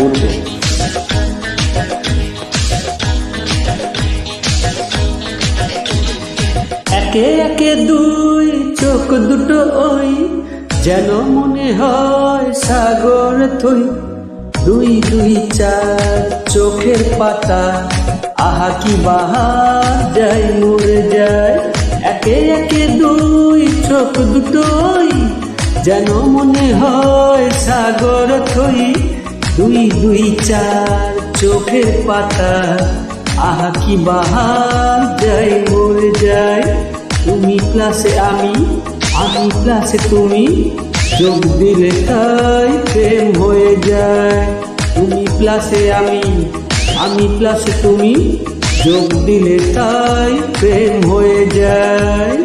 করবো। একে একে দুই চোখ দুটো ওই যেন মনে হয় সাগর থই। দুই দুই চার চোখের পাতা আহা কি বাহার যায় মরে যায়। একে একে দুই চোখ দুটোই যেন মনে হয় সাগর থই। দুই দুই চার চোখের পাতা আহা কি বাহার যায় মরে যায়। তুমি ক্লাসে আমি ক্লাসে তুমি, যোগ দিলে তাই প্রেম হয়ে যায়। তুমি ক্লাসে আমি ক্লাসে তুমি, যোগ দিলে তাই প্রেম হয়ে যায়।